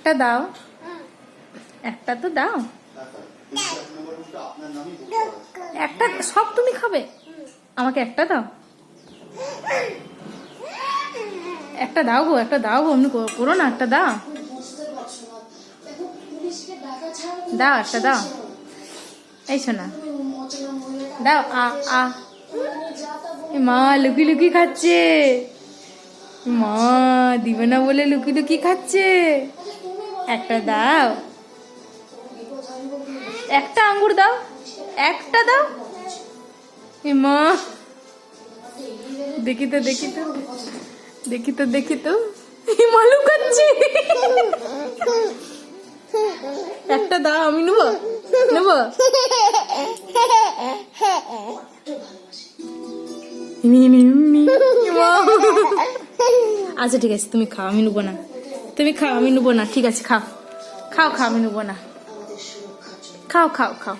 একটা দাও, একটা তো দাও। একটা সব তুমি খাবে, আমাকে একটা দাও, একটা দাও গো, একটা দাও গো, অমনি করো না, একটা দাও, দাও একটা দাও। এই শোনা দাও। আ মা লুকি লুকি খাচ্ছে, মা দিবে না বলে লুকি লুকি খাচ্ছে। একটা দাও, একটা আঙ্গুর দাও, একটা দাও। মা দেখি তো দেখি তো দেখি তো দেখি তো, মা লুকাচ্ছে। একটা দাও, আমি নেবো নেবো। আচ্ছা ঠিক আছে, তুমি খাও, আমি নেবো না। তুমি খাও, আমি নেবো না। ঠিক আছে খাও খাও খাও, আমি নেবো না। খাও খাও খাও।